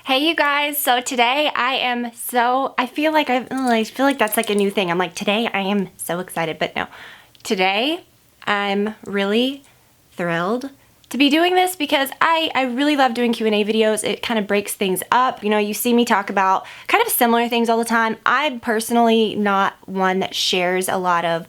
Hey you guys, so today I feel like that's like a new thing. I'm like, today I am so excited, but no. Today I'm really thrilled to be doing this because I really love doing Q&A videos. It kind of breaks things up. You know, you see me talk about kind of similar things all the time. I'm personally not one that shares a lot of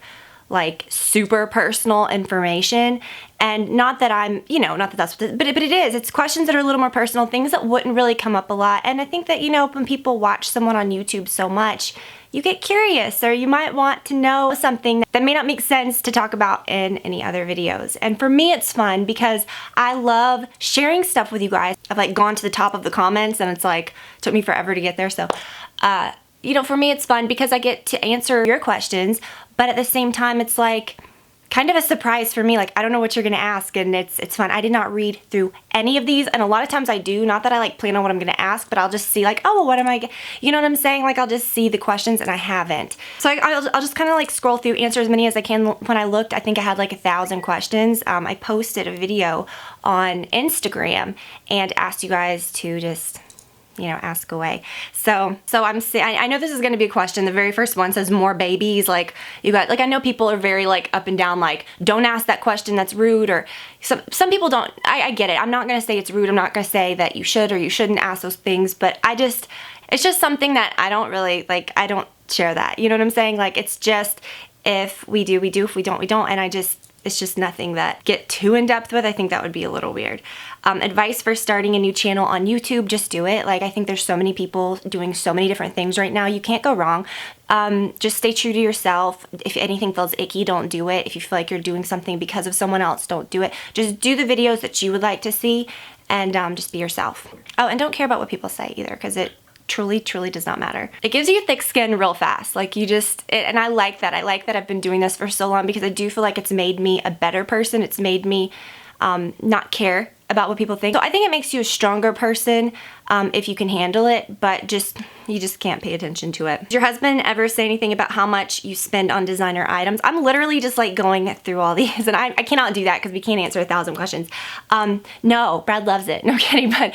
like super personal information, and not that I'm, not that that's, but it is. It's questions that are a little more personal, things that wouldn't really come up a lot. And I think that, when people watch someone on YouTube so much, you get curious, or you might want to know something that may not make sense to talk about in any other videos. And for me, it's fun because I love sharing stuff with you guys. I've like gone to the top of the comments and it's like, took me forever to get there. So, for me, it's fun because I get to answer your questions, but at the same time, it's like kind of a surprise for me. Like, I don't know what you're gonna ask, and it's fun. I did not read through any of these, and a lot of times I do. Not that I like plan on what I'm gonna ask, but I'll just see like, oh, well, what am I, you know what I'm saying? Like, I'll just see the questions, and I haven't. So I'll just kind of like scroll through, answer as many as I can. When I looked, I think I had like 1,000 questions. I posted a video on Instagram and asked you guys to just ask away. So I know this is going to be a question. The very first one says more babies. Like, I know people are very like up and down, like, don't ask that question, that's rude. Or some people don't. I get it. I'm not going to say it's rude. I'm not going to say that you should or you shouldn't ask those things, but it's just something that I don't really like. I don't share that. You know what I'm saying? Like, it's just, if we do, we do. If we don't, we don't. And it's just nothing that get too in depth with. I think that would be a little weird. Advice for starting a new channel on YouTube, just do it. Like, I think there's so many people doing so many different things right now. You can't go wrong. Just stay true to yourself. If anything feels icky, don't do it. If you feel like you're doing something because of someone else, don't do it. Just do the videos that you would like to see, and just be yourself. Oh, and don't care about what people say either, because it truly does not matter. It gives you thick skin real fast. Like, and I like that. I like that I've been doing this for so long, because I do feel like it's made me a better person. It's made me not care about what people think. So I think it makes you a stronger person if you can handle it, but you just can't pay attention to it. Does your husband ever say anything about how much you spend on designer items? I'm literally just like going through all these, and I cannot do that because we can't answer 1,000 questions. No, Brad loves it. No kidding, but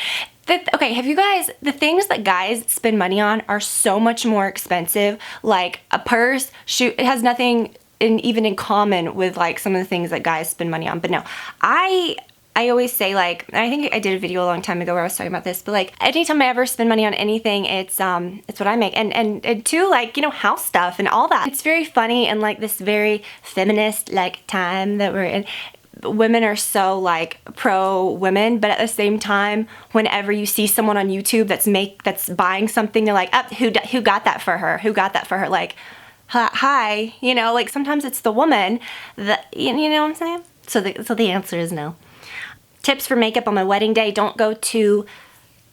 okay, have you guys, the things that guys spend money on are so much more expensive. Like a purse, shoe, it has nothing even in common with like some of the things that guys spend money on. But no, I always say, like, I think I did a video a long time ago where I was talking about this, but like anytime I ever spend money on anything, it's what I make. And too, like, house stuff and all that. It's very funny, and like this very feminist like time that we're in. Women are so like pro women, but at the same time, whenever you see someone on YouTube that's buying something, they're like, who got that for her? Who got that for her? Like, hi, like sometimes it's the woman that, you know what I'm saying? So the answer is no. Tips for makeup on my wedding day: don't go too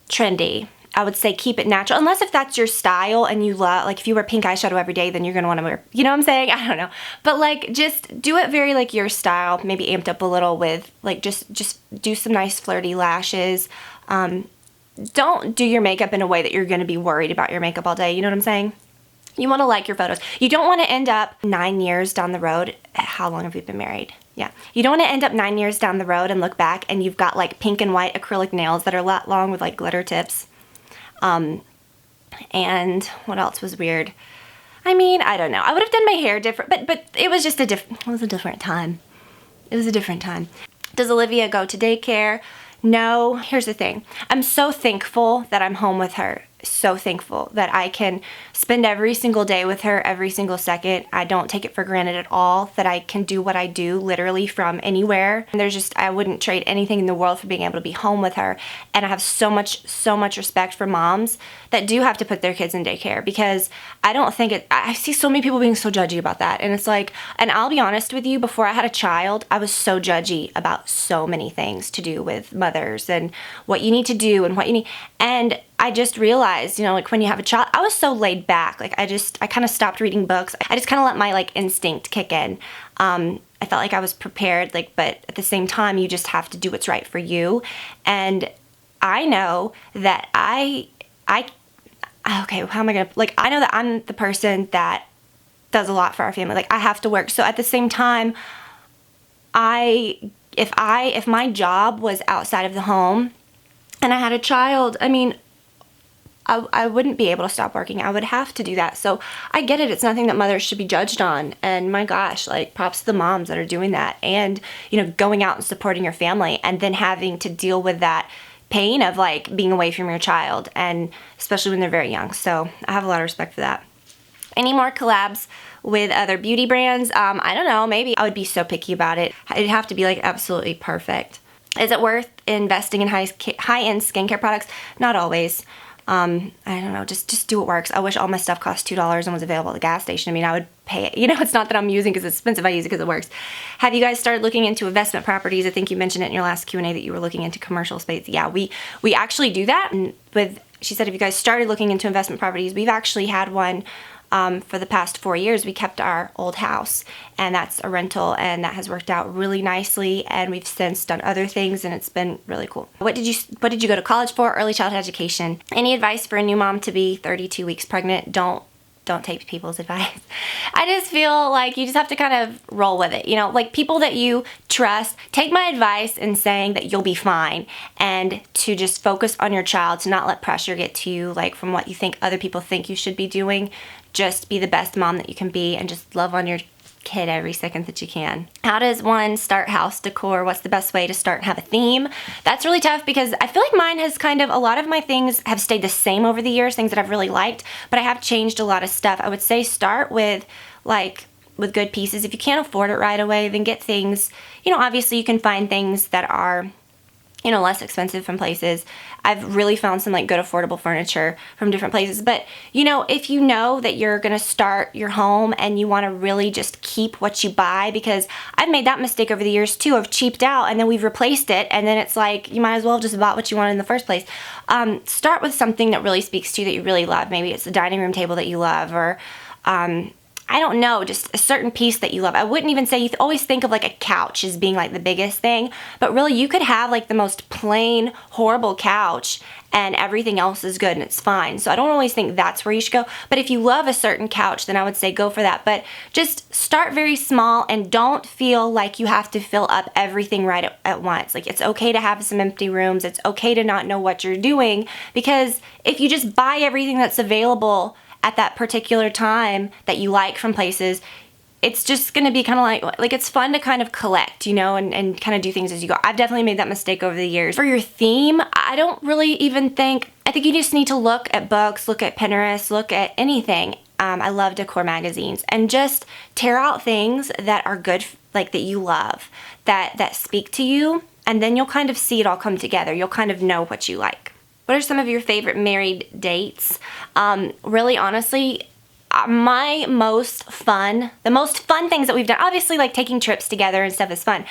trendy. I would say keep it natural, unless if that's your style and you love, like if you wear pink eyeshadow every day, then you're gonna wanna wear, you know what I'm saying? I don't know. But like, just do it very like your style, maybe amped up a little with like, just do some nice flirty lashes. Don't do your makeup in a way that you're gonna be worried about your makeup all day, you know what I'm saying? You wanna like your photos. You don't wanna end up 9 years down the road. How long have we been married? Yeah. You don't wanna end up 9 years down the road and look back and you've got like pink and white acrylic nails that are long with like glitter tips. And what else was weird? I mean, I don't know. I would have done my hair different, but it was just it was a different time. It was a different time. Does Olivia go to daycare? No. Here's the thing. I'm so thankful that I'm home with her. So thankful that I can spend every single day with her, every single second. I don't take it for granted at all that I can do what I do literally from anywhere. And I wouldn't trade anything in the world for being able to be home with her. And I have so much respect for moms that do have to put their kids in daycare, because I see so many people being so judgy about that. And it's like, and I'll be honest with you, before I had a child, I was so judgy about so many things to do with mothers and what you need to do and what you need. And I just realized, like when you have a child, I was so laid back. Like I kind of stopped reading books. I just kind of let my like instinct kick in. I felt like I was prepared, but at the same time, you just have to do what's right for you. And I know that okay, how am I gonna, I know that I'm the person that does a lot for our family. Like I have to work. So at the same time, if my job was outside of the home and I had a child, I mean, I wouldn't be able to stop working. I would have to do that. So I get it. It's nothing that mothers should be judged on. And my gosh, like props to the moms that are doing that and, you know, going out and supporting your family and then having to deal with that pain of like being away from your child, and especially when they're very young. So I have a lot of respect for that. Any more collabs with other beauty brands? I don't know, maybe. I would be so picky about it. It'd have to be like absolutely perfect. Is it worth investing in high-end skincare products? Not always. I don't know, just do what works. I wish all my stuff cost $2 and was available at the gas station. I mean, I would pay it. You know, it's not that I'm using because it's expensive. I use it because it works. Have you guys started looking into investment properties? I think you mentioned it in your last Q&A that you were looking into commercial space. Yeah, we actually do that. And she said, if you guys started looking into investment properties, we've actually had one for the past 4 years. We kept our old house, and that's a rental, and that has worked out really nicely, and we've since done other things, and it's been really cool. What did you go to college for? Early childhood education. Any advice for a new mom to be 32 weeks pregnant? Don't take people's advice. I just feel like you just have to kind of roll with it. You know, like people that you trust, take my advice in saying that you'll be fine, and to just focus on your child, to not let pressure get to you, like from what you think other people think you should be doing. Just be the best mom that you can be and just love on your kid every second that you can. How does one start house decor? What's the best way to start and have a theme? That's really tough because I feel like mine has a lot of my things have stayed the same over the years, things that I've really liked, but I have changed a lot of stuff. I would say start with good pieces. If you can't afford it right away, then get things, you know, obviously you can find things that are, you know, less expensive from places. I've really found some like good affordable furniture from different places. But, you know, if you know that you're going to start your home and you want to really just keep what you buy, because I've made that mistake over the years too, of cheaped out and then we've replaced it. And then it's like, you might as well have just bought what you wanted in the first place. Start with something that really speaks to you, that you really love. Maybe it's a dining room table that you love, or, I don't know, just a certain piece that you love. I wouldn't even say, you always think of like a couch as being like the biggest thing, but really you could have like the most plain, horrible couch and everything else is good and it's fine. So I don't always think that's where you should go. But if you love a certain couch, then I would say go for that. But just start very small and don't feel like you have to fill up everything right at once. Like it's okay to have some empty rooms. It's okay to not know what you're doing, because if you just buy everything that's available at that particular time that you like from places, it's just going to be kind of like it's fun to kind of collect, you know, and kind of do things as you go. I've definitely made that mistake over the years. For your theme, I don't really even think, I think you just need to look at books, look at Pinterest, look at anything. I love decor magazines, and just tear out things that are good, like that you love, that speak to you, and then you'll kind of see it all come together. You'll kind of know what you like. What are some of your favorite married dates? Really, honestly, the most fun things that we've done, obviously like taking trips together and stuff is fun.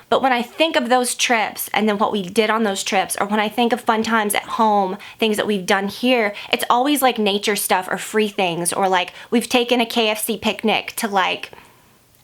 But when I think of those trips and then what we did on those trips, or when I think of fun times at home, things that we've done here, it's always like nature stuff or free things, or like we've taken a KFC picnic to like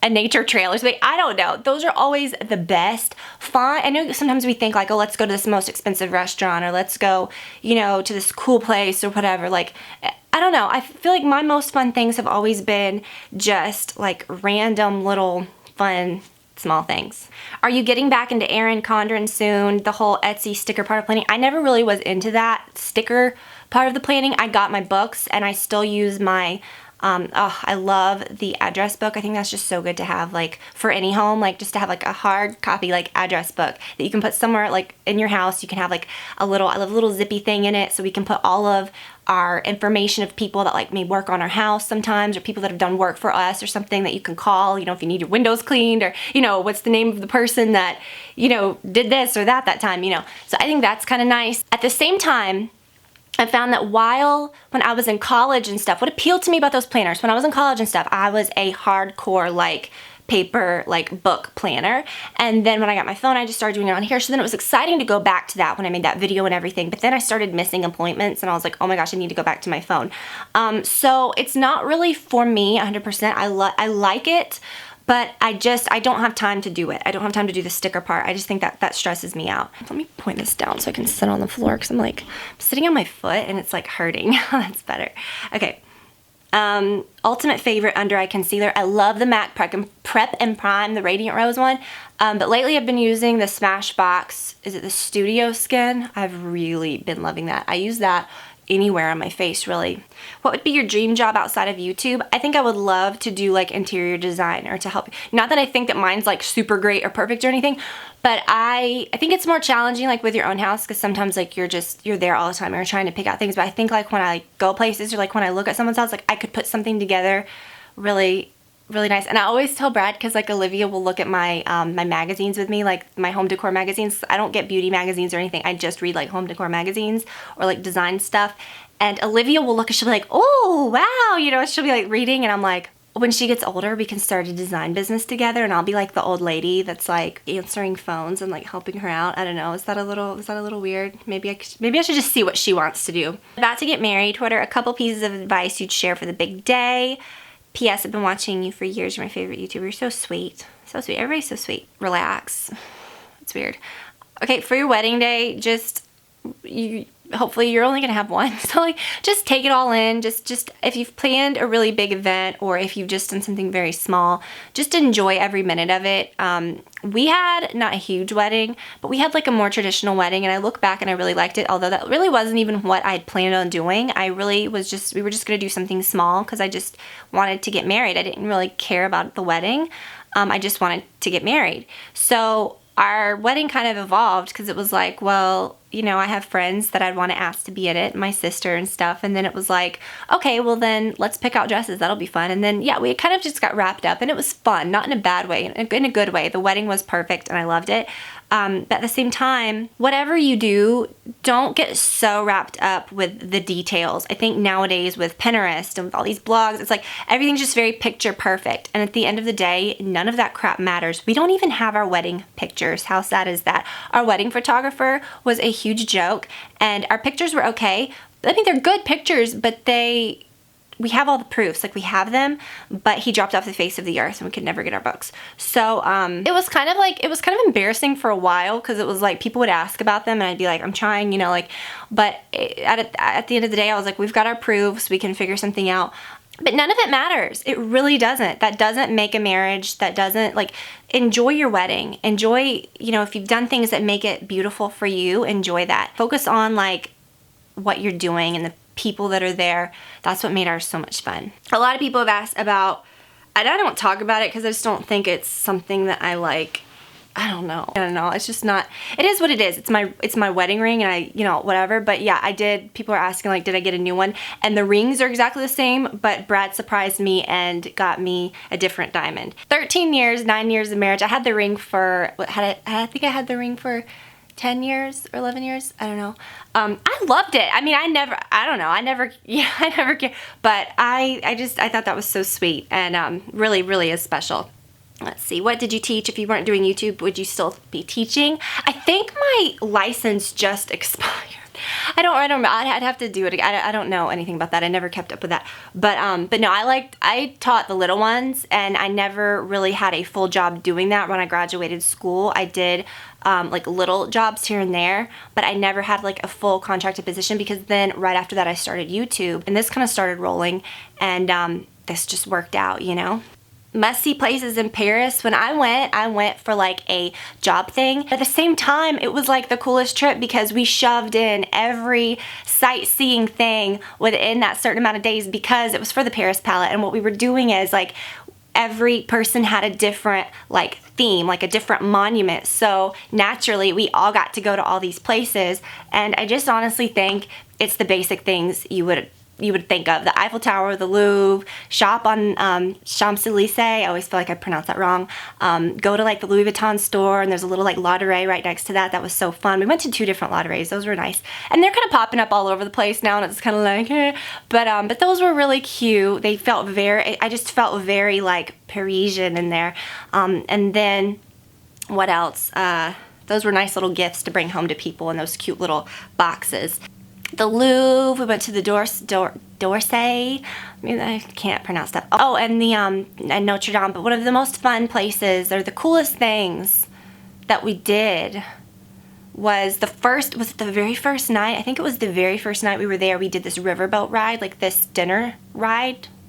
a nature trail or something. I don't know. Those are always the best. Fun. I know sometimes we think like, oh, let's go to this most expensive restaurant, or let's go, you know, to this cool place or whatever. Like, I don't know. I feel like my most fun things have always been just like random little fun small things. Are you getting back into Erin Condren soon? The whole Etsy sticker part of planning. I never really was into that sticker part of the planning. I got my books and I still use my I love the address book. I think that's just so good to have, like, for any home, like, just to have, like, a hard copy, like, address book that you can put somewhere, like, in your house. You can have, like, I love a little zippy thing in it, so we can put all of our information of people that, like, may work on our house sometimes, or people that have done work for us, or something that you can call, you know, if you need your windows cleaned, or, you know, what's the name of the person that, you know, did this or that time, you know. So I think that's kind of nice. At the same time, I found that when I was in college and stuff, what appealed to me about those planners, when I was in college and stuff, I was a hardcore, like, paper, like, book planner. And then when I got my phone, I just started doing it on here. So then it was exciting to go back to that when I made that video and everything. But then I started missing appointments and I was like, oh my gosh, I need to go back to my phone. So it's not really for me 100%. I like it, but I don't have time to do it. I don't have time to do the sticker part. I just think that stresses me out. Let me point this down so I can sit on the floor, because I'm like, I'm sitting on my foot and it's like hurting. That's better. Okay. Ultimate favorite under eye concealer. I love the MAC Prep and Prime, the Radiant Rose one. But lately I've been using the Smashbox. Is it the Studio Skin? I've really been loving that. I use that anywhere on my face, really. What would be your dream job outside of YouTube? I think I would love to do like interior design or to help. Not that I think that mine's like super great or perfect or anything, but I think it's more challenging like with your own house, because sometimes like you're there all the time and you're trying to pick out things. But I think like when I go places or like when I look at someone's house, like I could put something together really nice. And I always tell Brad, because like Olivia will look at my my magazines with me, like my home decor magazines. I don't get beauty magazines or anything. I just read like home decor magazines or like design stuff. And Olivia will look and she'll be like, oh wow, you know, she'll be like reading, and I'm like, when she gets older, we can start a design business together, and I'll be like the old lady that's like answering phones and like helping her out. I don't know. Is that a little weird? Maybe I should just see what she wants to do. About to get married. What are a couple pieces of advice you'd share for the big day? P.S. I've been watching you for years. You're my favorite YouTuber. You're so sweet. So sweet. Everybody's so sweet. Relax. It's weird. Okay, for your wedding day, hopefully you're only gonna have one. So like, just take it all in. Just if you've planned a really big event, or if you've just done something very small, just enjoy every minute of it. We had not a huge wedding, but we had like a more traditional wedding, and I look back and I really liked it, although that really wasn't even what I'd planned on doing. We were just gonna do something small because I just wanted to get married. I didn't really care about the wedding. I just wanted to get married. So our wedding kind of evolved because it was like, well, you know, I have friends that I'd want to ask to be in it, my sister and stuff. And then it was like, okay, well then let's pick out dresses. That'll be fun. And then, yeah, we kind of just got wrapped up, and it was fun, not in a bad way, in a good way. The wedding was perfect and I loved it. But at the same time, whatever you do, don't get so wrapped up with the details. I think nowadays with Pinterest and with all these blogs, it's like everything's just very picture perfect. And at the end of the day, none of that crap matters. We don't even have our wedding pictures. How sad is that? Our wedding photographer was a huge joke, and our pictures were okay. I mean, they're good pictures, but we have all the proofs, like we have them, but he dropped off the face of the earth and we could never get our books. So it was kind of embarrassing for a while, because it was like people would ask about them and I'd be like, I'm trying, you know, like, but at the end of the day, I was like, we've got our proofs, we can figure something out. But none of it matters. It really doesn't. That doesn't make a marriage. That doesn't, like, enjoy your wedding. Enjoy, you know, if you've done things that make it beautiful for you, enjoy that. Focus on like what you're doing and the people that are there. That's what made ours so much fun. A lot of people have asked about, and I don't talk about it because I just don't think it's something that I like. I don't know. It's just not, it is what it is. It's my wedding ring, and I, you know, whatever. But yeah, people are asking like, did I get a new one? And the rings are exactly the same, but Brad surprised me and got me a different diamond. 13 years, 9 years of marriage. I had the ring for, I think I had the ring for 10 years or 11 years. I don't know. I loved it. I mean, I never care. But I thought that was so sweet, and really, really is special. Let's see, what did you teach? If you weren't doing YouTube, would you still be teaching? I think my license just expired. I don't know. I'd have to do it again. I don't know anything about that. I never kept up with that. But no, I taught the little ones, and I never really had a full job doing that. When I graduated school, I did like little jobs here and there, but I never had like a full contracted position, because then right after that I started YouTube, and this kind of started rolling, and this just worked out, you know? Must-see places in Paris. When I went for like a job thing. At the same time, it was like the coolest trip, because we shoved in every sightseeing thing within that certain amount of days, because it was for the Paris palette. And what we were doing is like every person had a different like theme, like a different monument. So naturally, we all got to go to all these places. And I just honestly think it's the basic things you would think of. The Eiffel Tower, the Louvre, shop on Champs-Élysées. I always feel like I pronounce that wrong. Go to like the Louis Vuitton store, and there's a little like Ladurée right next to that. That was so fun. We went to 2 different Ladurées. Those were nice. And they're kind of popping up all over the place now, and it's kind of like, but those were really cute. They felt I just felt very like Parisian in there. And then what else? Those were nice little gifts to bring home to people in those cute little boxes. The Louvre, we went to the d'Orsay. I mean, I can't pronounce that. Oh, and and Notre Dame. But one of the most fun places, or the coolest things that we did, was the very first night. I think it was the very first night we were there. We did this riverboat ride, like this dinner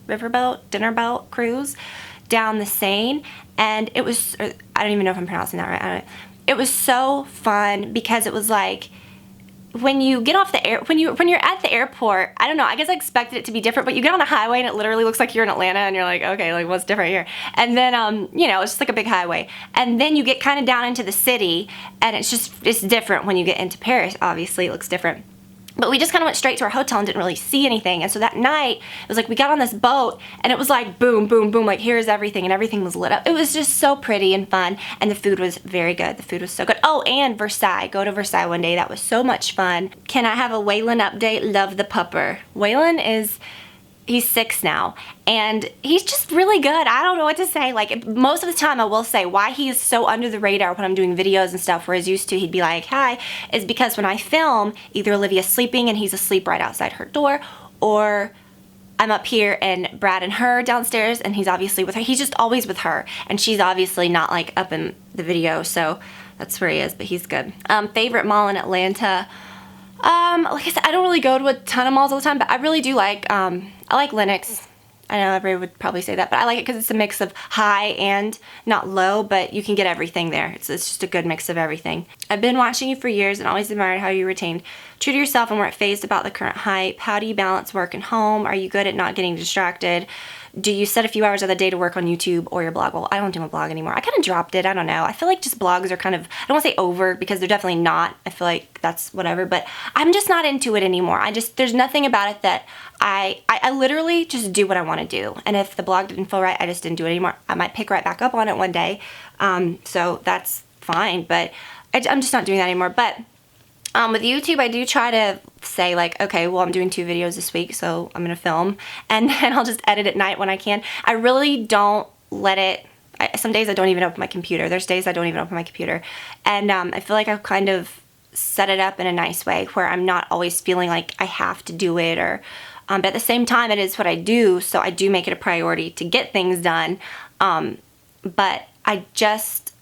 boat cruise down the Seine, and it was, I don't even know if I'm pronouncing that right. It was so fun, because it was like, when you get off the when you're at the airport, I don't know, I guess I expected it to be different, but you get on a highway and it literally looks like you're in Atlanta and you're like, okay, like what's different here? And then, you know, it's just like a big highway. And then you get kind of down into the city and it's different when you get into Paris. Obviously it looks different. But we just kind of went straight to our hotel and didn't really see anything. And so that night, it was like we got on this boat and it was like boom, boom, boom, like here's everything, and everything was lit up. It was just so pretty and fun, and the food was very good. The food was so good. Oh, and Versailles. Go to Versailles one day. That was so much fun. Can I have a Waylon update? Love the pupper. Waylon he's 6 now, and he's just really good. I don't know what to say. Like, most of the time I will say why he is so under the radar when I'm doing videos and stuff, whereas used to he'd be like, hi, is because when I film, either Olivia's sleeping and he's asleep right outside her door, or I'm up here and Brad and her downstairs and he's obviously with her. He's just always with her, and she's obviously not like up in the video, so that's where he is, but he's good. Favorite mall in Atlanta? Like I said, I don't really go to a ton of malls all the time, but I really do like, I like Lenox. I know everybody would probably say that, but I like it because it's a mix of high and not low, but you can get everything there. It's just a good mix of everything. I've been watching you for years and always admired how you retained true to yourself and weren't fazed about the current hype. How do you balance work and home? Are you good at not getting distracted? Do you set a few hours of the day to work on YouTube or your blog? Well, I don't do my blog anymore. I kind of dropped it. I don't know. I feel like just blogs are kind of, I don't want to say over, because they're definitely not. I feel like that's whatever, but I'm just not into it anymore. There's nothing about it that I literally just do what I want to do. And if the blog didn't feel right, I just didn't do it anymore. I might pick right back up on it one day. So that's fine, but I'm just not doing that anymore. But with YouTube, I do try to say like, okay, well, I'm doing 2 videos this week, so I'm gonna film, and then I'll just edit at night when I can. I really don't let it, some days I don't even open my computer. There's days I don't even open my computer. And I feel like I've kind of set it up in a nice way where I'm not always feeling like I have to do it, or, but at the same time, it is what I do, so I do make it a priority to get things done. But I've just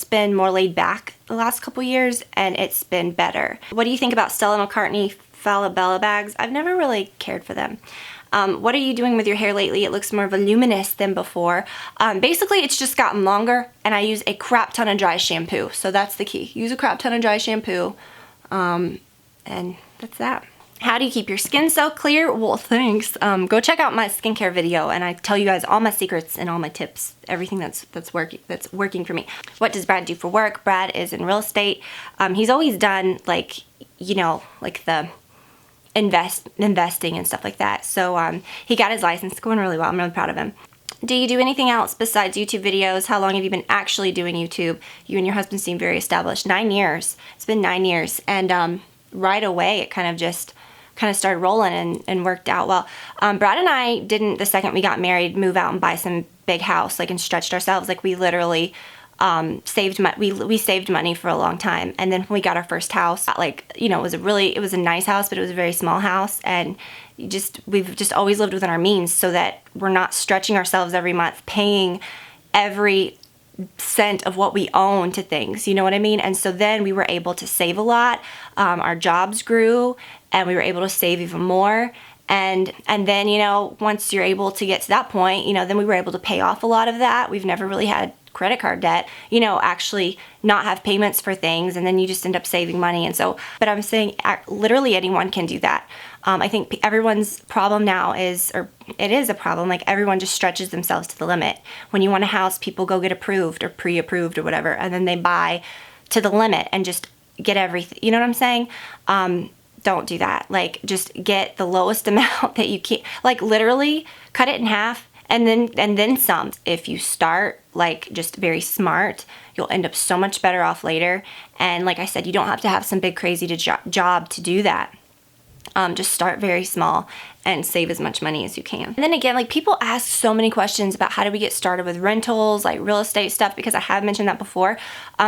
been more laid back the last couple years, and it's been better. What do you think about Stella McCartney Falabella bags? I've never really cared for them. What are you doing with your hair lately? It looks more voluminous than before. Basically, it's just gotten longer, and I use a crap ton of dry shampoo. So that's the key. Use a crap ton of dry shampoo, and that's that. How do you keep your skin so clear? Well, thanks. Go check out my skincare video, and I tell you guys all my secrets and all my tips, everything that's working for me. What does Brad do for work? Brad is in real estate. He's always done like, you know, like the investing and stuff like that. So he got his license, going really well. I'm really proud of him. Do you do anything else besides YouTube videos? How long have you been actually doing YouTube? You and your husband seem very established. 9 years. It's been 9 years, and right away it kind of started rolling and worked out well. Brad and I didn't, the second we got married, move out and buy some big house, like, and stretched ourselves. Like, we literally saved money. We saved money for a long time. And then when we got our first house, like, you know, it was a nice house, but it was a very small house. And we've just always lived within our means, so that we're not stretching ourselves every month, paying every cent of what we own to things, you know what I mean? And so then we were able to save a lot. Our jobs grew, and we were able to save even more. And then, you know, once you're able to get to that point, you know, then we were able to pay off a lot of that. We've never really had credit card debt, you know, actually not have payments for things, and then you just end up saving money. And so, but I'm saying literally anyone can do that. I think everyone's problem now is, or it is a problem, like everyone just stretches themselves to the limit. When you want a house, people go get approved or pre-approved or whatever, and then they buy to the limit and just get everything. You know what I'm saying? Don't do that. Like, just get the lowest amount that you can. Like, literally cut it in half, and then some. If you start like just very smart, you'll end up so much better off later. And like I said, you don't have to have some big crazy job to do that. Just start very small and save as much money as you can. And then again, like, people ask so many questions about how do we get started with rentals, like real estate stuff, because I have mentioned that before.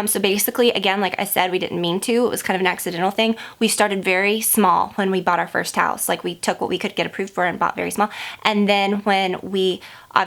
So basically, again, like I said, we didn't mean to. It was kind of an accidental thing. We started very small when we bought our first house. Like, we took what we could get approved for and bought very small. And then when we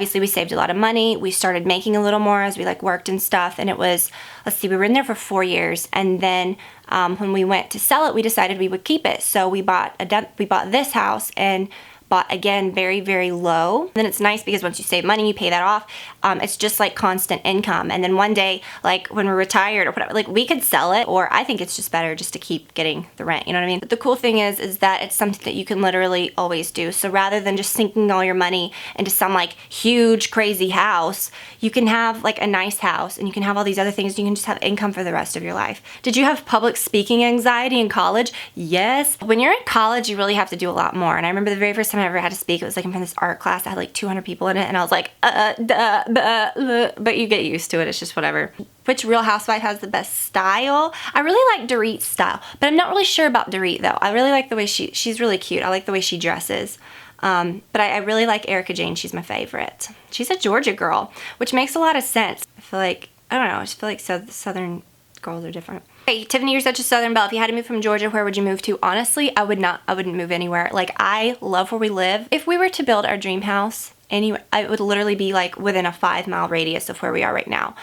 saved a lot of money, we started making a little more as we like worked and stuff. And it was, let's see, we were in there for 4 years. And then when we went to sell it, we decided we would keep it. So we bought this house and bought, again, very, very low. Then it's nice because once you save money, you pay that off. It's just like constant income. And then one day, like when we're retired or whatever, like we could sell it, or I think it's just better just to keep getting the rent, you know what I mean? But the cool thing is that it's something that you can literally always do. So rather than just sinking all your money into some like huge, crazy house, you can have like a nice house and you can have all these other things. You can just have income for the rest of your life. Did you have public speaking anxiety in college? Yes. When you're in college, you really have to do a lot more. And I remember the very first time I ever had to speak, it was like in front of this art class that had like 200 people in it, and I was like, but you get used to it. It's just whatever. Which Real Housewife has the best style? I really like Dorit's style, but I'm not really sure about Dorit though. I really like the way she's really cute. I like the way she dresses. But I really like Erica Jane. She's my favorite. She's a Georgia girl, which makes a lot of sense. I feel like, I don't know, I just feel like Southern girls are different. Hey, Tiffany, you're such a Southern belle. If you had to move from Georgia, where would you move to? Honestly, I wouldn't move anywhere. Like, I love where we live. If we were to build our dream house anywhere, it would literally be like within a 5-mile radius of where we are right now.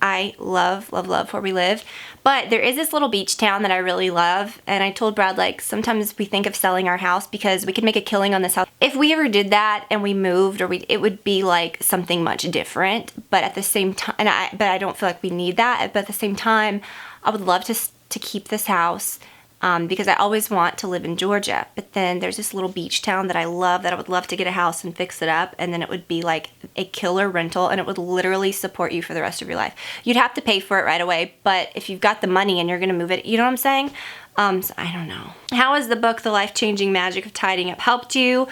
I love, love, love where we live. But there is this little beach town that I really love. And I told Brad, like, sometimes we think of selling our house because we could make a killing on this house. If we ever did that and we moved, it would be like something much different. But at the same time, but I don't feel like we need that. But at the same time, I would love to keep this house. Because I always want to live in Georgia. But then there's this little beach town that I love, that I would love to get a house and fix it up, and then it would be like a killer rental, and it would literally support you for the rest of your life. You'd have to pay for it right away, but if you've got the money and you're gonna move it, you know what I'm saying? So I don't know. How has the book, The Life-Changing Magic of Tidying Up, helped you?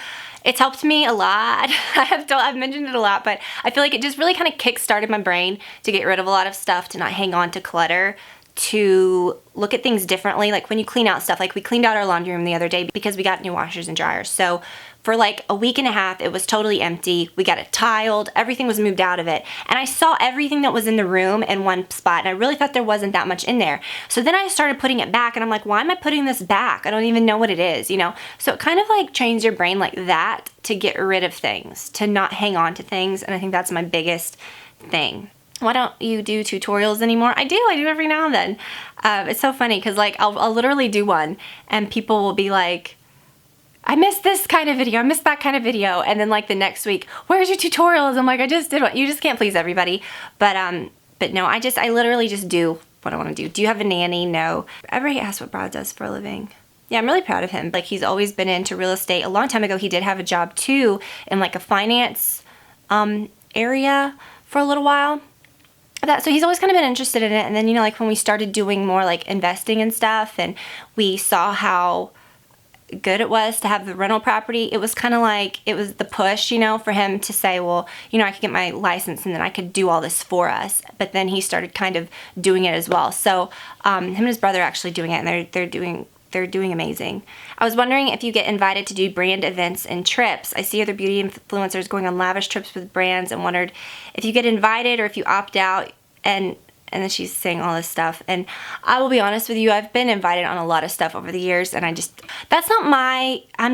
It's helped me a lot. I've mentioned it a lot, but I feel like it just really kind of kick-started my brain to get rid of a lot of stuff, to not hang on to clutter, to look at things differently. Like when you clean out stuff, like we cleaned out our laundry room the other day because we got new washers and dryers. So for like a week and a half, it was totally empty. We got it tiled, everything was moved out of it. And I saw everything that was in the room in one spot, and I really thought there wasn't that much in there. So then I started putting it back, and I'm like, why am I putting this back? I don't even know what it is, you know? So it kind of like trains your brain like that to get rid of things, to not hang on to things. And I think that's my biggest thing. Why don't you do tutorials anymore? I do every now and then. It's so funny because like I'll literally do one and people will be like, I missed this kind of video, I missed that kind of video, and then like the next week, where's your tutorials? I'm like, I just did one. You just can't please everybody. But no, I literally just do what I want to do. Do you have a nanny? No. Everybody asks what Brad does for a living. Yeah, I'm really proud of him. Like, he's always been into real estate. A long time ago, he did have a job too in like a finance area for a little while. So he's always kind of been interested in it. And then, you know, like when we started doing more like investing and stuff, and we saw how good it was to have the rental property, it was kind of like, it was the push, you know, for him to say, well, you know, I could get my license and then I could do all this for us. But then he started kind of doing it as well. So him and his brother are actually doing it, and they're doing amazing. I was wondering if you get invited to do brand events and trips. I see other beauty influencers going on lavish trips with brands, and wondered if you get invited or if you opt out. And then she's saying all this stuff. And I will be honest with you, I've been invited on a lot of stuff over the years, and I'm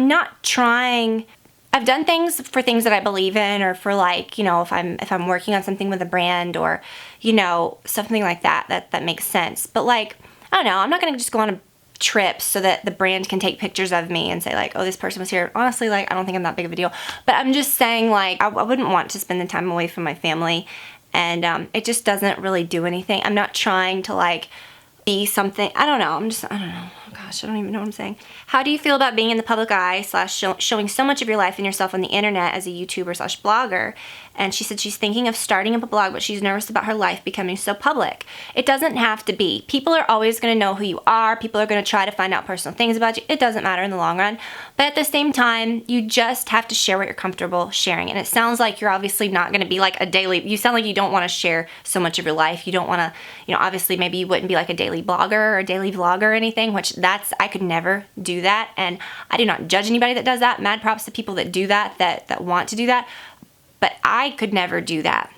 not trying. I've done things for things that I believe in, or for like, you know, if I'm working on something with a brand, or, you know, something like that makes sense. But like, I don't know, I'm not gonna just go on a trip so that the brand can take pictures of me and say like, oh, this person was here. Honestly, like, I don't think I'm that big of a deal. But I'm just saying, like, I wouldn't want to spend the time away from my family, and it just doesn't really do anything. I'm not trying to like be something. I don't know. I don't know. Oh gosh, I don't even know what I'm saying. How do you feel about being in the public eye / showing so much of your life and yourself on the internet as a YouTuber / blogger? And she said she's thinking of starting up a blog, but she's nervous about her life becoming so public. It doesn't have to be. People are always going to know who you are. People are going to try to find out personal things about you. It doesn't matter in the long run. But at the same time, you just have to share what you're comfortable sharing. And it sounds like you're obviously not going to be like you sound like you don't want to share so much of your life. You don't want to, you know, obviously maybe you wouldn't be like a daily blogger or a daily vlogger or anything, which I could never do that. And I do not judge anybody that does that. Mad props to people that do that want to do that. But I could never do that.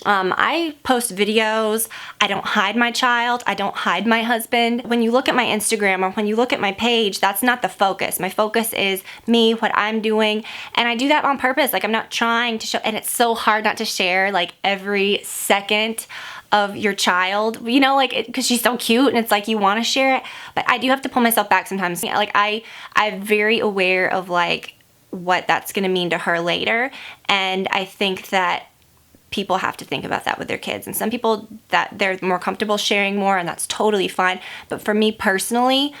I post videos. I don't hide my child. I don't hide my husband. When you look at my Instagram or when you look at my page, that's not the focus. My focus is me, what I'm doing. And I do that on purpose. Like, I'm not trying to show, and it's so hard not to share like every second of your child, you know, like, because she's so cute and it's like you want to share it. But I do have to pull myself back sometimes. Like, I'm very aware of like what that's going to mean to her later. And I think that people have to think about that with their kids. And some people that they're more comfortable sharing more, and that's totally fine. But for me personally,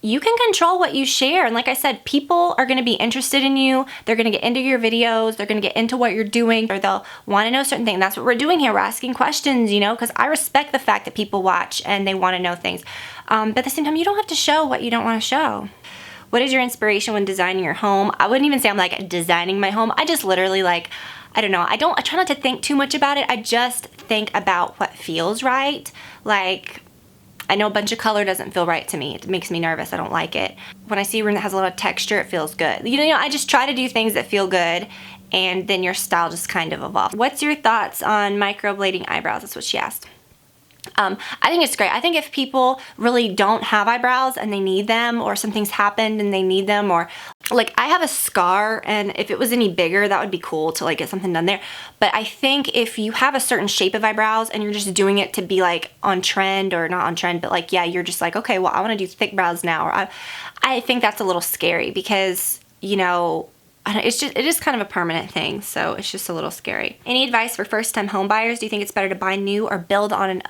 you can control what you share. And like I said, people are going to be interested in you. They're going to get into your videos. They're going to get into what you're doing, or they'll want to know certain things. That's what we're doing here. We're asking questions, you know, because I respect the fact that people watch and they want to know things. But at the same time, you don't have to show what you don't want to show. What is your inspiration when designing your home? I wouldn't even say I'm like designing my home. I just literally like, I don't know. I try not to think too much about it. I just think about what feels right. Like, I know a bunch of color doesn't feel right to me. It makes me nervous. I don't like it. When I see a room that has a lot of texture, it feels good. You know, I just try to do things that feel good, and then your style just kind of evolves. What's your thoughts on microblading eyebrows? That's what she asked. I think it's great. I think if people really don't have eyebrows and they need them, or something's happened and they need them, or like I have a scar, and if it was any bigger, that would be cool to like get something done there. But I think if you have a certain shape of eyebrows and you're just doing it to be like on trend, or not on trend, but like, yeah, you're just like, okay, well, I want to do thick brows now. Or I think that's a little scary because, you know, it is kind of a permanent thing, so it's just a little scary. Any advice for first-time home buyers? Do you think it's better to buy new or build an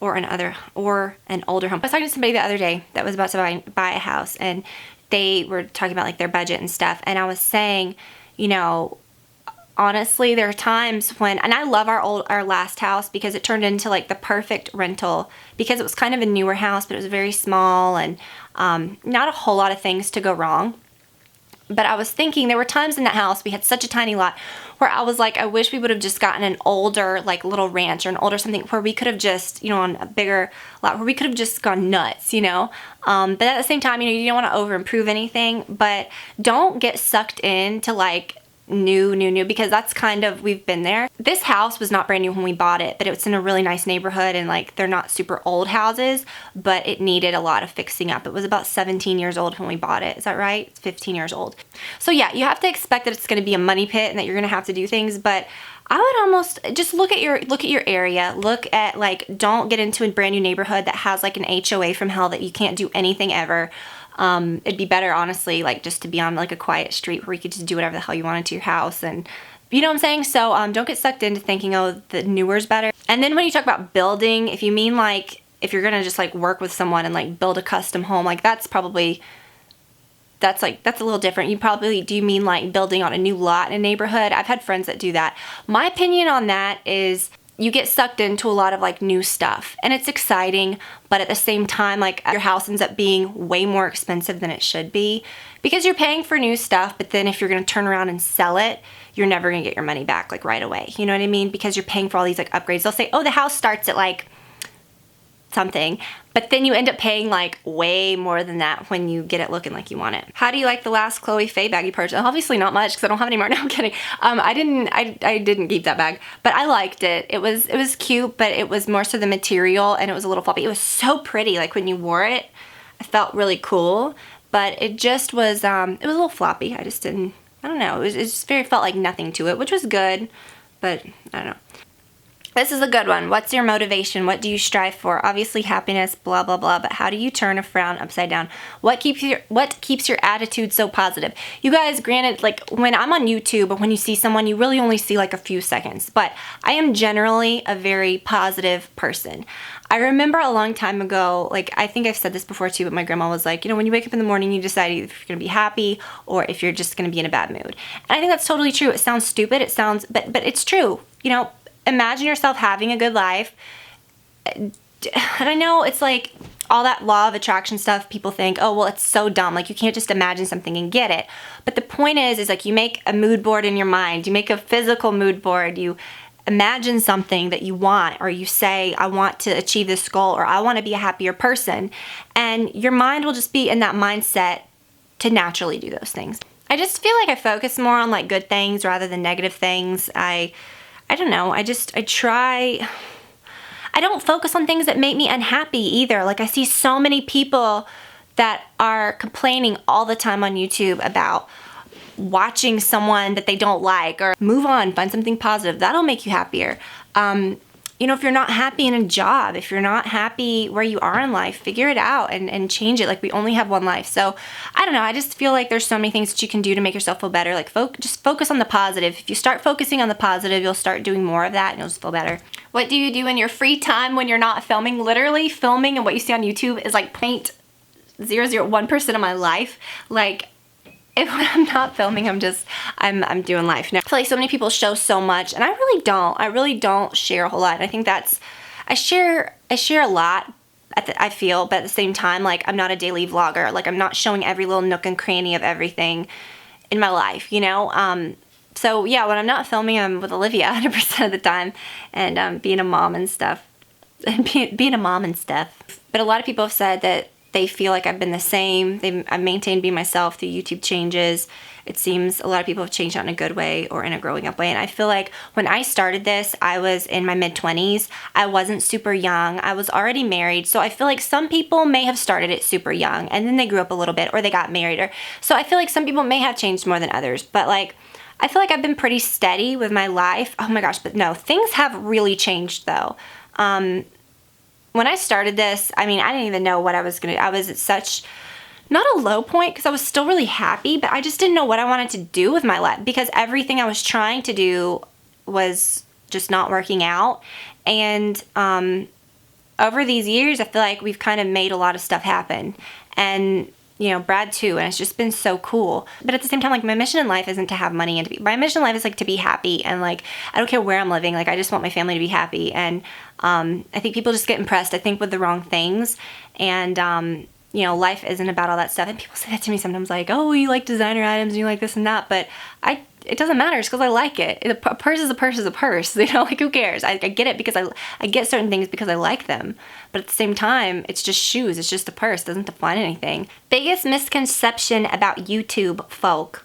older home? I was talking to somebody the other day that was about to buy a house, and they were talking about like their budget and stuff, and I was saying, you know, honestly, there are times when, and I love our last house because it turned into like the perfect rental, because it was kind of a newer house, but it was very small and not a whole lot of things to go wrong. But I was thinking there were times in that house, we had such a tiny lot, where I was like, I wish we would have just gotten an older, like little ranch or an older something where we could have just, you know, on a bigger lot, where we could have just gone nuts, you know. But at the same time, you know, you don't want to over improve anything, but don't get sucked into like new, because that's kind of, we've been there. This house was not brand new when we bought it, but it was in a really nice neighborhood, and like they're not super old houses, but it needed a lot of fixing up. It was about 17 years old when we bought it. Is that right? It's 15 years old. So yeah, you have to expect that it's going to be a money pit and that you're going to have to do things, but I would almost just look at your area. Look at like, don't get into a brand new neighborhood that has like an HOA from hell that you can't do anything ever. It'd be better, honestly, like just to be on like a quiet street where you could just do whatever the hell you wanted to your house, and you know what I'm saying? So don't get sucked into thinking, oh, the newer's better. And then when you talk about building, if you mean like, if you're gonna just like work with someone and like build a custom home, like that's a little different. Do you mean like building on a new lot in a neighborhood? I've had friends that do that. My opinion on that is, you get sucked into a lot of like new stuff, and it's exciting, but at the same time, like your house ends up being way more expensive than it should be, because you're paying for new stuff, but then if you're going to turn around and sell it, you're never going to get your money back like right away. You know what I mean? Because you're paying for all these like upgrades. They'll say, oh, the house starts at like something, but then you end up paying like way more than that when you get it looking like you want it. How do you like the last Chloe Faye bag you purchased? Obviously not much, because I don't have any more. No, I'm kidding. I didn't keep that bag, but I liked it. It was cute, but it was more so the material, and it was a little floppy. It was so pretty. Like when you wore it, it felt really cool, but it just was, it was a little floppy. I don't know. It just felt like nothing to it, which was good, but I don't know. This is a good one. What's your motivation? What do you strive for? Obviously happiness, blah, blah, blah, but how do you turn a frown upside down? What keeps your attitude so positive? You guys, granted, like when I'm on YouTube, or when you see someone, you really only see like a few seconds, but I am generally a very positive person. I remember a long time ago, like I think I've said this before too, but my grandma was like, you know, when you wake up in the morning, you decide if you're gonna be happy or if you're just gonna be in a bad mood. And I think that's totally true. It sounds stupid, but it's true. You know, imagine yourself having a good life. And I know it's like all that law of attraction stuff, people think, oh, well, it's so dumb. Like you can't just imagine something and get it. But the point is like you make a mood board in your mind. You make a physical mood board. You imagine something that you want, or you say, I want to achieve this goal, or I want to be a happier person. And your mind will just be in that mindset to naturally do those things. I just feel like I focus more on like good things rather than negative things. I don't know, I try, I don't focus on things that make me unhappy either. Like I see so many people that are complaining all the time on YouTube about watching someone that they don't like, or move on, find something positive. That'll make you happier. You know, if you're not happy in a job, if you're not happy where you are in life, figure it out and change it. Like, we only have one life. So I don't know. I just feel like there's so many things that you can do to make yourself feel better. Like, just focus on the positive. If you start focusing on the positive, you'll start doing more of that and you'll just feel better. What do you do in your free time when you're not filming? Literally filming and what you see on YouTube is like 0.001% of my life. Like, if I'm not filming, I'm doing life. Now, I feel like so many people show so much, and I really don't share a whole lot. And I think I share a lot, I feel, but at the same time, like, I'm not a daily vlogger. Like, I'm not showing every little nook and cranny of everything in my life, you know? So yeah, when I'm not filming, I'm with Olivia 100% of the time, and being a mom and stuff. Being a mom and stuff. But a lot of people have said that they feel like I've been the same. I've maintained being myself through YouTube changes. It seems a lot of people have changed out in a good way or in a growing up way. And I feel like when I started this, I was in my mid-20s. I wasn't super young. I was already married. So I feel like some people may have started it super young and then they grew up a little bit, or they got married. So I feel like some people may have changed more than others. But like, I feel like I've been pretty steady with my life. Oh my gosh, but no, things have really changed though. When I started this, I mean, I didn't even know what I was I was at such, not a low point, because I was still really happy, but I just didn't know what I wanted to do with my life, because everything I was trying to do was just not working out. And over these years, I feel like we've kind of made a lot of stuff happen. And you know, Brad too, and it's just been so cool. But at the same time, like, my mission in life isn't to have money, and my mission in life is like to be happy, and like, I don't care where I'm living, like, I just want my family to be happy. And I think people just get impressed, I think, with the wrong things. And you know, life isn't about all that stuff. And people say that to me sometimes, like, oh, you like designer items and you like this and that, but it doesn't matter. It's because I like it. A purse is a purse is a purse. You know, like, who cares? I get it because I get certain things because I like them. But at the same time, it's just shoes. It's just a purse. It doesn't define anything. Biggest misconception about YouTube folk.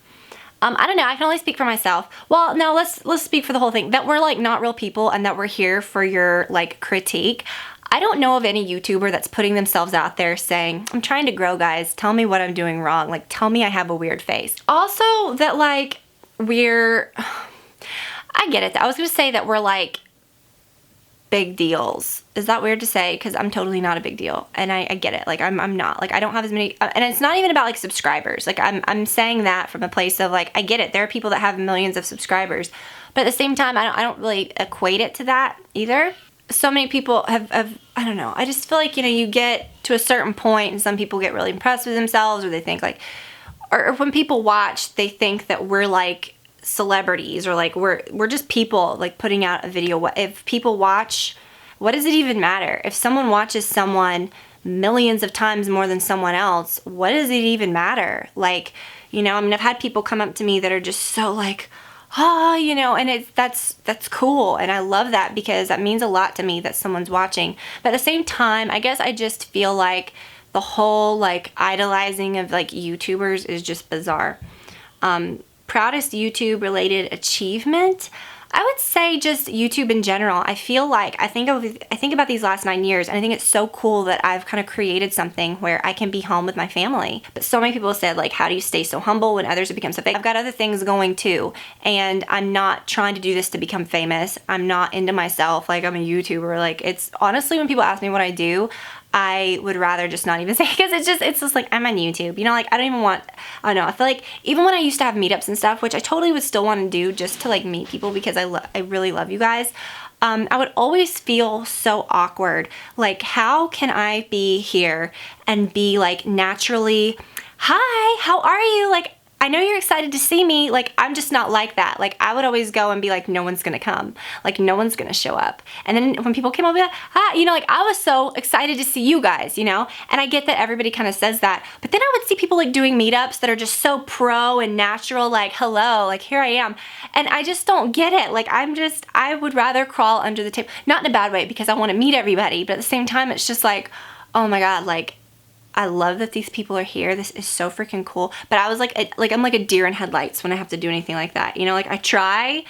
I don't know. I can only speak for myself. Well, no, let's speak for the whole thing. That we're like not real people and that we're here for your like critique. I don't know of any YouTuber that's putting themselves out there saying, I'm trying to grow, guys. Tell me what I'm doing wrong. Like, tell me I have a weird face. Also, that like, I get it. I was going to say that we're like big deals. Is that weird to say? Because I'm totally not a big deal. And I get it. Like, I'm not. Like, I don't have as many, and it's not even about like subscribers. Like, I'm saying that from a place of like, I get it. There are people that have millions of subscribers. But at the same time, I don't really equate it to that either. So many people have, I don't know. I just feel like, you know, you get to a certain point and some people get really impressed with themselves, or they think like, or when people watch, they think that we're like celebrities, or like we're just people like putting out a video. If people watch, what does it even matter? If someone watches someone millions of times more than someone else, what does it even matter? Like, you know, I mean, I've had people come up to me that are just so like, oh, you know, and that's cool, and I love that because that means a lot to me that someone's watching. But at the same time, I guess I just feel like the whole like idolizing of like YouTubers is just bizarre. Proudest YouTube related achievement, I would say just YouTube in general. I feel like I think about these last 9 years, and I think it's so cool that I've kind of created something where I can be home with my family. But so many people said, like, how do you stay so humble when others have become so big? I've got other things going too, and I'm not trying to do this to become famous. I'm not into myself like I'm a YouTuber. Like, it's honestly, when people ask me what I do, I would rather just not even say, because it's just like, I'm on YouTube, you know, like, I don't know, I feel like even when I used to have meetups and stuff, which I totally would still want to do just to like meet people because I really love you guys, I would always feel so awkward. Like, how can I be here and be like naturally, hi, how are you? Like, I know you're excited to see me. Like, I'm just not like that. Like, I would always go and be like, no one's gonna come. Like, no one's gonna show up. And then when people came over, hi, you know, like, I was so excited to see you guys, you know? And I get that everybody kind of says that. But then I would see people like doing meetups that are just so pro and natural, like, hello, like, here I am. And I just don't get it. Like, I would rather crawl under the table. Not in a bad way, because I want to meet everybody. But at the same time, it's just like, oh my God, like, I love that these people are here. This is so freaking cool. But I was like I'm like a deer in headlights when I have to do anything like that. You know, like, I try,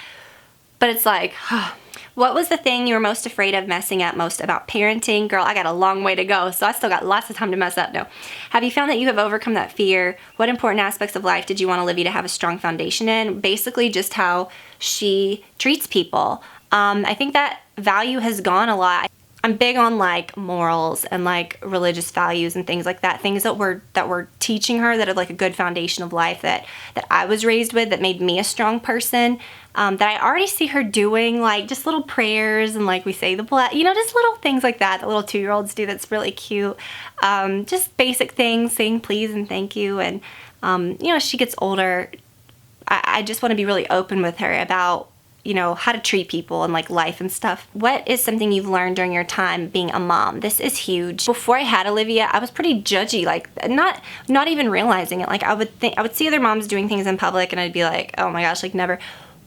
But it's like, what was the thing you were most afraid of messing up most about parenting? Girl, I got a long way to go, so I still got lots of time to mess up. No. Have you found that you have overcome that fear? What important aspects of life did you want Olivia to have a strong foundation in? Basically just how she treats people. I think that value has gone a lot. I'm big on like morals and like religious values and things like that. Things that we're teaching her that are like a good foundation of life that I was raised with, that made me a strong person. That I already see her doing, like just little prayers and like we say the blood, you know, just little things like that little 2-year-olds do. That's really cute. Just basic things, saying please and thank you. And you know, as she gets older, I just want to be really open with her about, you know, how to treat people and like life and stuff. What is something you've learned during your time being a mom? This is huge. Before I had Olivia, I was pretty judgy, like not even realizing it. Like I would see other moms doing things in public and I'd be like, oh my gosh, like never.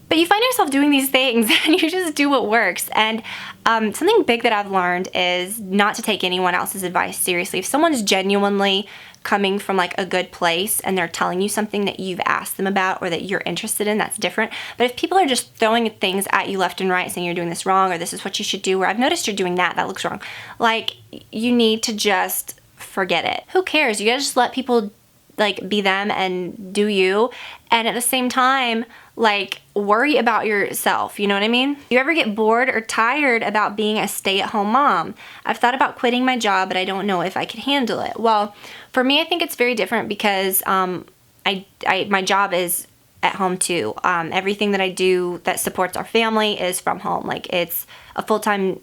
But you find yourself doing these things and you just do what works. And something big that I've learned is not to take anyone else's advice seriously. If someone's genuinely coming from like a good place and they're telling you something that you've asked them about or that you're interested in, that's different. But if people are just throwing things at you left and right saying you're doing this wrong or this is what you should do, or I've noticed you're doing that looks wrong, like you need to just forget it. Who cares? You gotta just let people like be them and do you, and at the same time like worry about yourself, you know what I mean? You ever get bored or tired about being a stay-at-home mom? I've thought about quitting my job, but I don't know if I could handle it. Well, for me, I think it's very different because my job is at home too. Everything that I do that supports our family is from home. Like it's a full-time,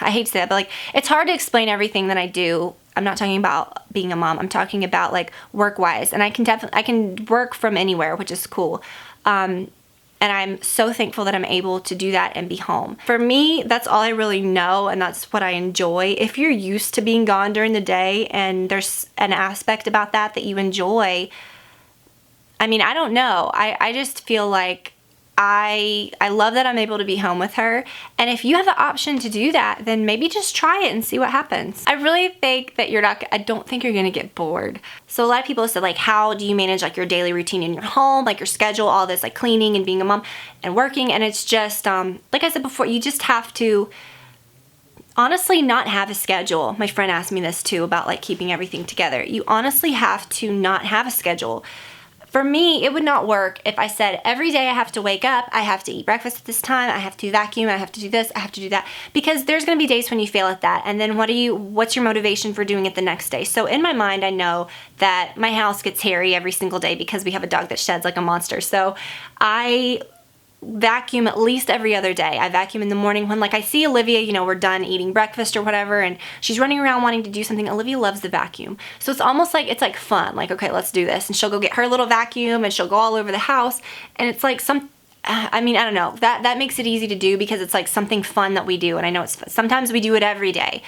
I hate to say that, but like it's hard to explain everything that I do. I'm not talking about being a mom. I'm talking about like work-wise, and I can work from anywhere, which is cool. And I'm so thankful that I'm able to do that and be home. For me, that's all I really know, and that's what I enjoy. If you're used to being gone during the day and there's an aspect about that you enjoy, I mean, I don't know. I just feel like I love that I'm able to be home with her. And if you have the option to do that, then maybe just try it and see what happens. I really think that I don't think you're gonna get bored. So a lot of people have said like, how do you manage like your daily routine in your home, like your schedule, all this like cleaning and being a mom and working? And it's just, like I said before, you just have to honestly not have a schedule. My friend asked me this too about like keeping everything together. You honestly have to not have a schedule. For me, it would not work if I said every day I have to wake up, I have to eat breakfast at this time, I have to vacuum, I have to do this, I have to do that. Because there's going to be days when you fail at that. And then what's your motivation for doing it the next day? So in my mind, I know that my house gets hairy every single day because we have a dog that sheds like a monster. So I vacuum at least every other day. I vacuum in the morning when like I see Olivia, you know, we're done eating breakfast or whatever and she's running around wanting to do something. Olivia loves the vacuum. So it's almost like it's like fun. Like, okay, let's do this. And she'll go get her little vacuum and she'll go all over the house. And it's like I don't know. That makes it easy to do because it's like something fun that we do. And I know sometimes we do it every day.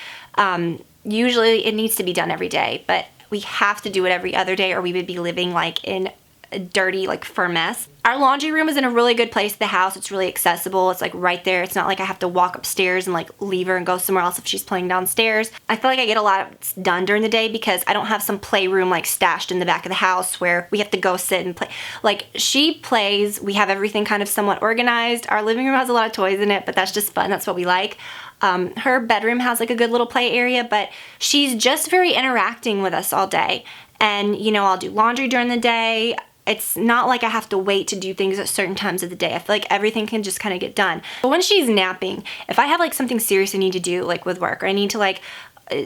Usually it needs to be done every day, but we have to do it every other day or we would be living like in a dirty, like fur mess. Our laundry room is in a really good place in the house. It's really accessible. It's like right there. It's not like I have to walk upstairs and like leave her and go somewhere else if she's playing downstairs. I feel like I get a lot done during the day because I don't have some playroom like stashed in the back of the house where we have to go sit and play. Like she plays, we have everything kind of somewhat organized. Our living room has a lot of toys in it, but that's just fun. That's what we like. Her bedroom has like a good little play area, but she's just very interacting with us all day. And you know, I'll do laundry during the day. It's not like I have to wait to do things at certain times of the day. I feel like everything can just kind of get done. But when she's napping, if I have like something serious I need to do like with work or I need to like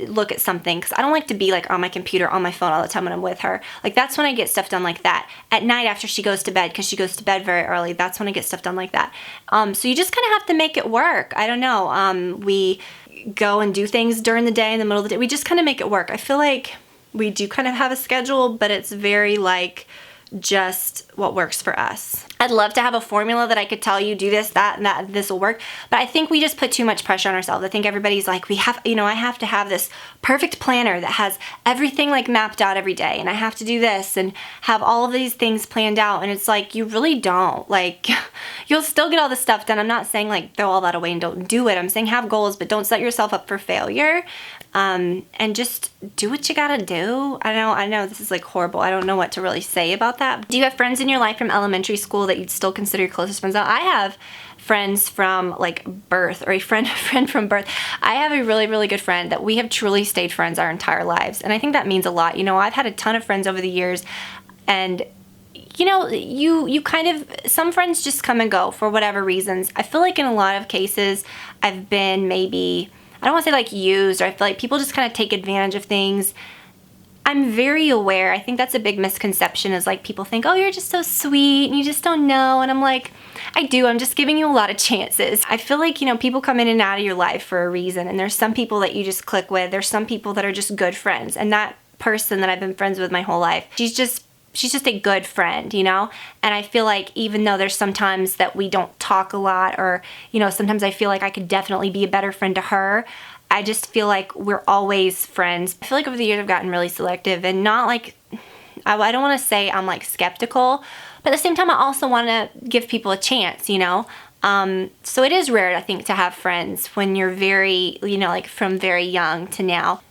look at something, because I don't like to be like on my computer, on my phone all the time when I'm with her. Like that's when I get stuff done like that. At night after she goes to bed, because she goes to bed very early, that's when I get stuff done like that. So you just kind of have to make it work. I don't know. We go and do things during the day, in the middle of the day. We just kind of make it work. I feel like we do kind of have a schedule, but it's very like just what works for us. I'd love to have a formula that I could tell you do this, that, and that, this will work. But I think we just put too much pressure on ourselves. I think everybody's like, I have to have this perfect planner that has everything like mapped out every day. And I have to do this and have all of these things planned out. And it's like, you really don't. Like, you'll still get all this stuff done. I'm not saying like throw all that away and don't do it. I'm saying have goals, but don't set yourself up for failure. and just do what you gotta do. I know this is like horrible. I don't know what to really say about that. Do you have friends in your life from elementary school that you'd still consider your closest friends now? I have friends from like birth, or a friend from birth. I have a really, really good friend that we have truly stayed friends our entire lives. And I think that means a lot. You know, I've had a ton of friends over the years, and you know, you kind of, some friends just come and go for whatever reasons. I feel like in a lot of cases, I've been maybe, I don't want to say like used, or I feel like people just kind of take advantage of things. I'm very aware. I think that's a big misconception, is like people think, oh, you're just so sweet and you just don't know. And I'm like, I do. I'm just giving you a lot of chances. I feel like, you know, people come in and out of your life for a reason. And there's some people that you just click with. There's some people that are just good friends. And that person that I've been friends with my whole life, she's just a good friend, you know? And I feel like even though there's sometimes that we don't talk a lot, or, you know, sometimes I feel like I could definitely be a better friend to her, I just feel like we're always friends. I feel like over the years I've gotten really selective, and not like, I don't want to say I'm like skeptical, but at the same time I also want to give people a chance, you know? So it is rare, I think, to have friends when you're very, you know, like from very young to now.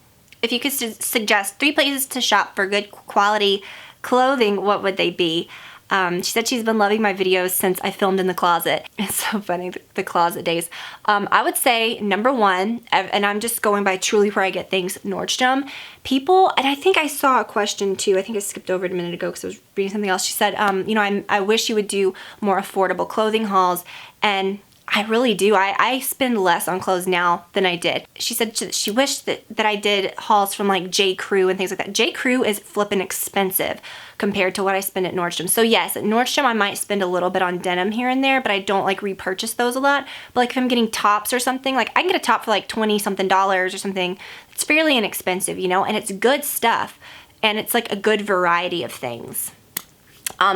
If you could suggest 3 places to shop for good quality clothing, what would they be? She said she's been loving my videos since I filmed in the closet. It's so funny, the closet days. I would say number 1, and I'm just going by truly where I get things, Nordstrom. People, and I think I saw a question too, I think I skipped over it a minute ago because I was reading something else. She said, you know, I wish you would do more affordable clothing hauls, and I really do. I spend less on clothes now than I did. She said she wished that I did hauls from like J. Crew and things like that. J. Crew is flippin' expensive compared to what I spend at Nordstrom. So yes, at Nordstrom I might spend a little bit on denim here and there, but I don't like repurchase those a lot. But like if I'm getting tops or something, like I can get a top for like $20 something or something. It's fairly inexpensive, you know, and it's good stuff. And it's like a good variety of things.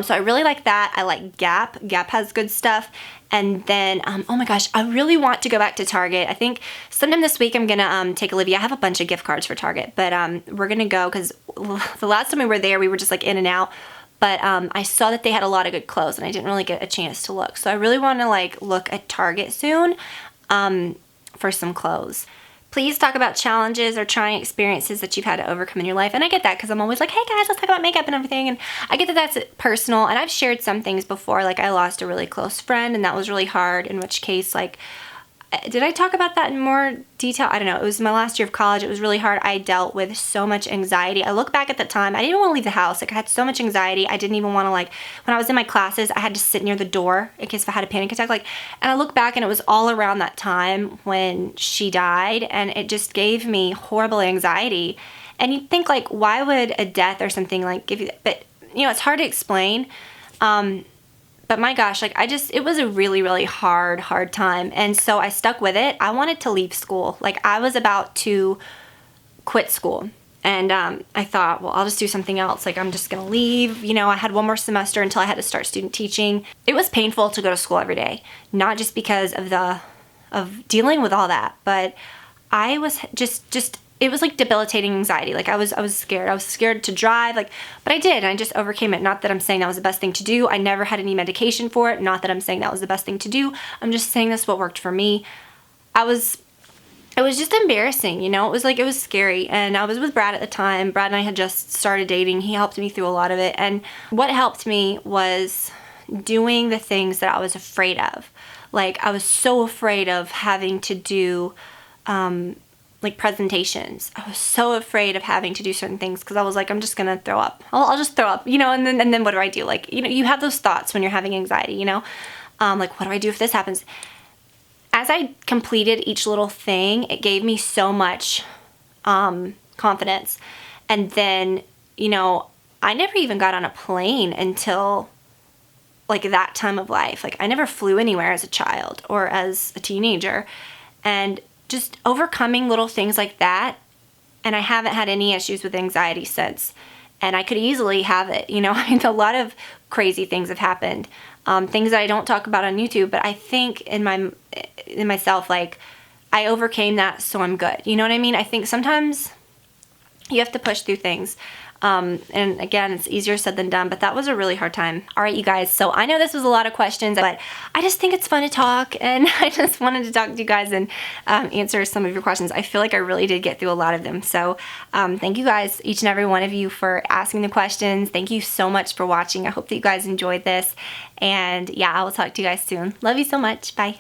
So I really like that. I like Gap. Gap has good stuff. And then, oh my gosh, I really want to go back to Target. I think sometime this week I'm gonna take Olivia. I have a bunch of gift cards for Target, but we're gonna go because the last time we were there, we were just like in and out. But I saw that they had a lot of good clothes, and I didn't really get a chance to look. So I really want to like look at Target soon for some clothes. Please talk about challenges or trying experiences that you've had to overcome in your life. And I get that because I'm always like, hey guys, let's talk about makeup and everything. And I get that that's personal. And I've shared some things before, like I lost a really close friend and that was really hard, in which case, like, did I talk about that in more detail? I don't know. It was my last year of college. It was really hard. I dealt with so much anxiety. I look back at the time, I didn't want to leave the house. Like I had so much anxiety. I didn't even want to, like, when I was in my classes, I had to sit near the door in case if I had a panic attack. Like, and I look back and it was all around that time when she died, and it just gave me horrible anxiety. And you'd think like, why would a death or something like give you that? But you know, it's hard to explain. But my gosh, like it was a really, really hard time. And so I stuck with it. I wanted to leave school. Like I was about to quit school. And I thought, well, I'll just do something else. Like I'm just going to leave. You know, I had one more semester until I had to start student teaching. It was painful to go to school every day. Not just because of dealing with all that, but I was just it was like debilitating anxiety. Like I was scared. I was scared to drive, like, but I did, and I just overcame it. Not that I'm saying that was the best thing to do. I never had any medication for it. Not that I'm saying that was the best thing to do. I'm just saying that's what worked for me. It was just embarrassing, you know? It was scary. And I was with Brad at the time. Brad and I had just started dating. He helped me through a lot of it. And what helped me was doing the things that I was afraid of. Like I was so afraid of having to do, like presentations. I was so afraid of having to do certain things because I was like, I'm just gonna throw up. I'll just throw up, you know. And then what do I do? Like, you know, you have those thoughts when you're having anxiety, you know. Like, what do I do if this happens? As I completed each little thing, it gave me so much confidence. And then, you know, I never even got on a plane until like that time of life. Like I never flew anywhere as a child or as a teenager. And just overcoming little things like that, and I haven't had any issues with anxiety since. And I could easily have it, you know. I mean, a lot of crazy things have happened, things that I don't talk about on YouTube, but I think in myself, like, I overcame that, so I'm good. You know what I mean? I think sometimes you have to push through things. And again, it's easier said than done, but that was a really hard time. All right, you guys, so I know this was a lot of questions, but I just think it's fun to talk, and I just wanted to talk to you guys and answer some of your questions. I feel like I really did get through a lot of them. So thank you guys, each and every one of you, for asking the questions. Thank you so much for watching. I hope that you guys enjoyed this. And yeah, I will talk to you guys soon. Love you so much. Bye.